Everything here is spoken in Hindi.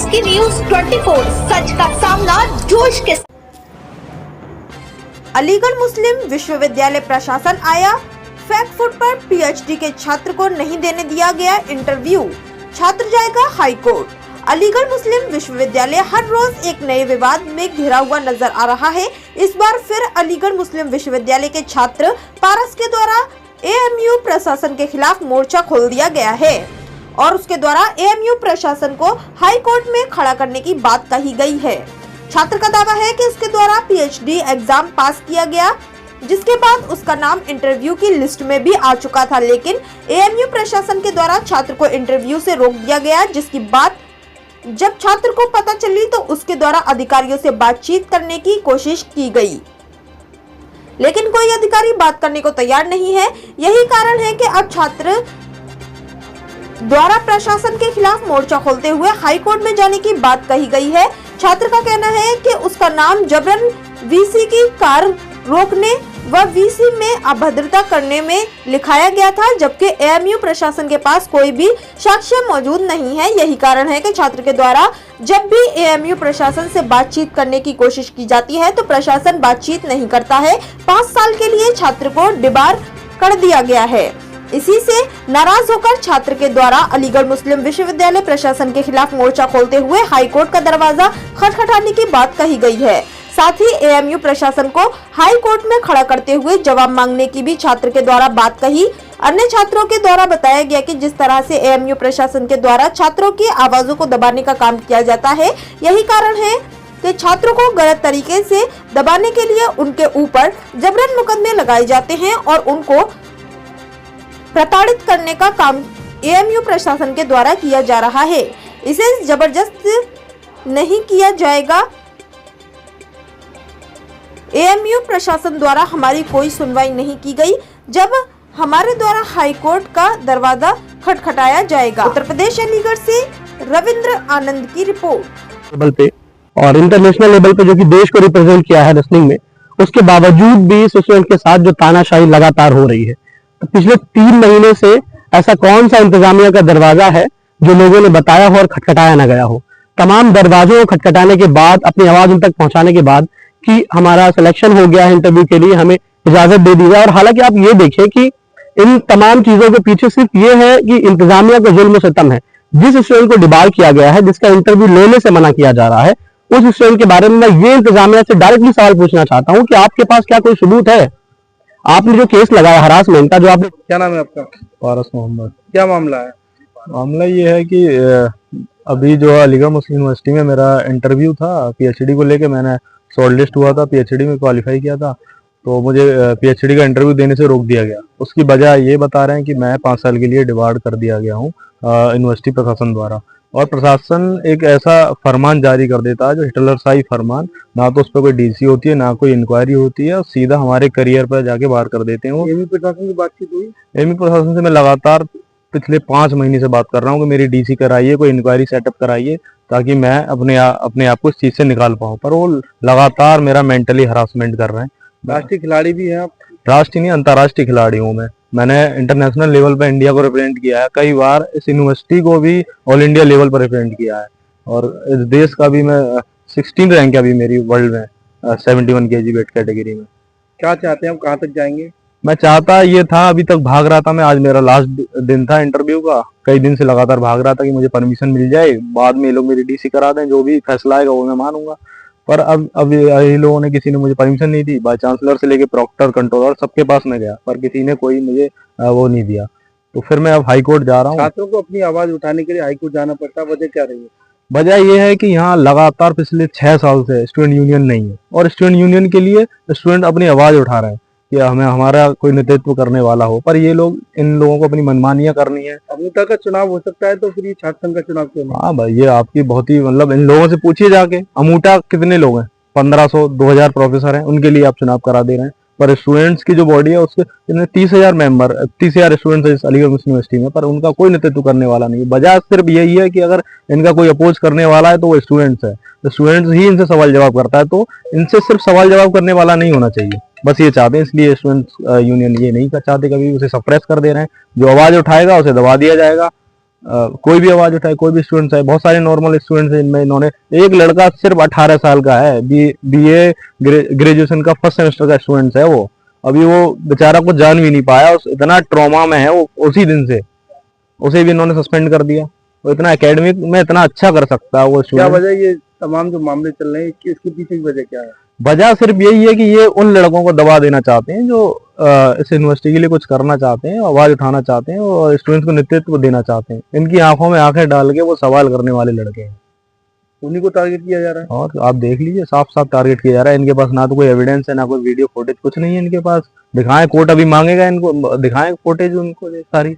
आपकी न्यूज 24 सच का सामना जोश के साथ। अलीगढ़ मुस्लिम विश्वविद्यालय प्रशासन आया, फैक्ट फुड पर पीएचडी के छात्र को नहीं देने दिया गया इंटरव्यू, छात्र जाएगा हाई कोर्ट। अलीगढ़ मुस्लिम विश्वविद्यालय हर रोज एक नए विवाद में घिरा हुआ नजर आ रहा है। इस बार फिर अलीगढ़ मुस्लिम विश्वविद्यालय के छात्र पारस के द्वारा एएमयू प्रशासन के खिलाफ मोर्चा खोल दिया गया है और उसके द्वारा एएमयू प्रशासन को हाई कोर्ट में खड़ा करने की बात कही गई है। छात्र का दावा है कि उसके द्वारा पीएचडी एग्जाम पास किया गया, जिसके बाद उसका नाम इंटरव्यू की लिस्ट में भी आ चुका था, लेकिन एएमयू प्रशासन के द्वारा छात्र को इंटरव्यू से रोक दिया गया, जिसकी बात जब छात्र को पता चली तो उसके द्वारा अधिकारियों से बातचीत करने की कोशिश की गई, लेकिन कोई अधिकारी बात करने को तैयार नहीं है। यही कारण है कि अब छात्र द्वारा प्रशासन के खिलाफ मोर्चा खोलते हुए हाई कोर्ट में जाने की बात कही गई है। छात्र का कहना है कि उसका नाम जबरन वीसी की कार रोकने व वीसी में अभद्रता करने में लिखाया गया था, जबकि एएमयू प्रशासन के पास कोई भी साक्ष्य मौजूद नहीं है। यही कारण है कि छात्र के द्वारा जब भी एएमयू प्रशासन से बातचीत करने की कोशिश की जाती है तो प्रशासन बातचीत नहीं करता है। 5 साल के लिए छात्र को डिबार कर दिया गया है। इसी से नाराज होकर छात्र के द्वारा अलीगढ़ मुस्लिम विश्वविद्यालय प्रशासन के खिलाफ मोर्चा खोलते हुए हाई कोर्ट का दरवाजा खटखटाने की बात कही गई है। साथ ही एएमयू प्रशासन को हाई कोर्ट में खड़ा करते हुए जवाब मांगने की भी छात्र के द्वारा बात कही। अन्य छात्रों के द्वारा बताया गया कि जिस तरह से एएमयू प्रशासन के द्वारा छात्रों की आवाजों को दबाने का काम किया जाता है, यही कारण है कि छात्रों को गलत तरीके से दबाने के लिए उनके ऊपर जबरन मुकदमे लगाए जाते हैं और उनको प्रताड़ित करने का काम एएमयू प्रशासन के द्वारा किया जा रहा है। इसे जबरदस्त नहीं किया जाएगा। एएमयू प्रशासन द्वारा हमारी कोई सुनवाई नहीं की गई, जब हमारे द्वारा हाई कोर्ट का दरवाजा खटखटाया जाएगा। उत्तर प्रदेश अलीगढ़ से रविंद्र आनंद की रिपोर्ट। लेवल पे और इंटरनेशनल लेवल पे जो कि देश को रिप्रेजेंट किया है रेसलिंग में, उसके बावजूद भी स्टूडेंट के साथ जो तानाशाही लगातार हो रही है, तो पिछले 3 महीने से ऐसा कौन सा इंतजामिया का दरवाजा है जो लोगों ने बताया हो और खटखटाया ना गया हो। तमाम दरवाजों को खटखटाने के बाद, अपनी आवाज उन तक पहुंचाने के बाद कि हमारा सिलेक्शन हो गया है इंटरव्यू के लिए, हमें इजाजत दे दी जाए। और हालांकि आप ये देखिए कि इन तमाम चीजों के पीछे सिर्फ ये है कि इंतजामिया का जुल्म सितम है। जिस स्टूडेंट को डिबार किया गया है, जिसका इंटरव्यू लेने से मना किया जा रहा है, उस स्टूडेंट के बारे में मैं ये इंतजामिया से डायरेक्टली सवाल पूछना चाहता हूँ कि आपके पास क्या कोई सबूत है? आपने जो केस लगाया हरासमेंट का, जो आपने, क्या नाम है आपका? पारस मोहम्मद। क्या मामला है? मामला ये है कि अभी जो अलीगढ़ मुस्लिम यूनिवर्सिटी में मेरा इंटरव्यू था पीएचडी को लेके, मैंने शॉर्ट लिस्ट हुआ था, पीएचडी में क्वालिफाई किया था, तो मुझे पीएचडी का इंटरव्यू देने से रोक दिया गया। उसकी वजह ये बता रहे हैं कि मैं 5 साल के लिए डिबार्ड कर दिया गया हूँ यूनिवर्सिटी प्रशासन द्वारा। और प्रशासन एक ऐसा फरमान जारी कर देता है जो हिटलरशाही फरमान, ना तो उस पर कोई डीसी होती है, ना कोई इंक्वायरी होती है, और सीधा हमारे करियर पर जाके बाहर कर देते हैं। एएमयू प्रशासन की बातचीत हुई? एएमयू प्रशासन से मैं लगातार पिछले 5 महीने से बात कर रहा हूँ कि मेरी डीसी कराइए, कोई इंक्वायरी सेटअप कराइए, ताकि मैं अपने आप को इस चीज से निकाल पाऊँ, पर वो लगातार मेरा मेंटली हरासमेंट कर रहे हैं। राष्ट्रीय खिलाड़ी भी हैं आप? राष्ट्रीय नहीं, अंतर्राष्ट्रीय खिलाड़ी हूँ मैं। मैंने इंटरनेशनल लेवल पर इंडिया को रिप्रेजेंट किया है, कई बार इस यूनिवर्सिटी को भी ऑल इंडिया लेवल पर रिप्रेजेंट किया है, और इस देश का भी मैं 16 रैंक है अभी मेरी वर्ल्ड में 71 kg वेट कैटेगरी में। क्या चाहते हैं आप, कहाँ तक जाएंगे? मैं चाहता ये था, अभी तक भाग रहा था मैं, आज मेरा लास्ट दिन था इंटरव्यू का, कई दिन से लगातार भाग रहा था कि मुझे परमिशन मिल जाए, बाद में ये लोग मेरी डीसी करा दें, जो भी फैसला आएगा वो मैं मानूंगा। पर अब ये लोगों ने, किसी ने मुझे परमिशन नहीं दी। बाई चांसलर से लेके प्रोक्टर, कंट्रोलर, सबके पास मैं गया, पर किसी ने कोई मुझे वो नहीं दिया। तो फिर मैं अब हाई कोर्ट जा रहा हूँ। छात्रों को अपनी आवाज उठाने के लिए हाई कोर्ट जाना पड़ता है, वजह क्या रही है? वजह यह है कि यहाँ लगातार पिछले 6 साल से स्टूडेंट यूनियन नहीं है, और स्टूडेंट यूनियन के लिए स्टूडेंट अपनी आवाज उठा रहे हैं कि हमें हमारा कोई नेतृत्व करने वाला हो, पर ये लोग, इन लोगों को अपनी मनमानियां करनी है। अमूटा का चुनाव हो सकता है, तो फिर ये छात्र संघ का चुनाव क्यों नहीं? हाँ भाई, ये आपकी बहुत ही, मतलब इन लोगों से पूछिए जाके, अमूटा कितने लोग हैं? 1500 2000 प्रोफेसर हैं, उनके लिए आप चुनाव करा दे रहे हैं, पर स्टूडेंट्स की जो बॉडी है उसके 30,000 मेंबर, 30,000 स्टूडेंट्स इस अलीगढ़ मुस्लिम यूनिवर्सिटी में, पर उनका कोई नेतृत्व करने वाला नहीं है। वजह सिर्फ यही है कि अगर इनका कोई अपोज करने वाला है तो वो स्टूडेंट्स है, तो स्टूडेंट्स ही इनसे सवाल जवाब करता है, तो इनसे सिर्फ सवाल जवाब करने वाला नहीं होना चाहिए, बस ये चाहते हैं। इसलिए स्टूडेंट्स यूनियन ये नहीं चाहते, कभी उसे सप्रेस कर दे रहे हैं। जो आवाज उठाएगा उसे दबा दिया जाएगा, कोई भी आवाज उठाए, कोई भी स्टूडेंट्स है, बहुत सारे नॉर्मल स्टूडेंट्स हैं इनमें। इन्होंने एक लड़का सिर्फ 18 साल का है, बीए ग्रेजुएशन का फर्स्ट सेमेस्टर का स्टूडेंट्स है वो। अभी वो बेचारा कुछ जान भी नहीं पाया, इतना ट्रॉमा में है वो उसी दिन से। उसे भी इन्होंने सस्पेंड कर दिया। वो इतना एकेडमिक में इतना अच्छा कर सकता है वो क्या स्टूडेंट। वजह ये तमाम जो मामले चल रहे हैं इसके पीछे की वजह क्या है? वजह सिर्फ यही है कि ये उन लड़कों को दबा देना चाहते हैं जो इस यूनिवर्सिटी के लिए कुछ करना चाहते हैं, आवाज उठाना चाहते हैं और स्टूडेंट्स को नेतृत्व देना चाहते हैं। इनकी आंखों में आंखें डाल के वो सवाल करने वाले लड़के हैं। उन्हीं को टारगेट किया जा रहा है। और आप देख लीजिए, साफ साफ टारगेट किया जा रहा है। इनके पास ना तो कोई एविडेंस है, ना कोई वीडियो फुटेज, कुछ नहीं है इनके पास। दिखाएं, कोर्ट अभी मांगेगा इनको, दिखाएं फुटेज उनको सारी।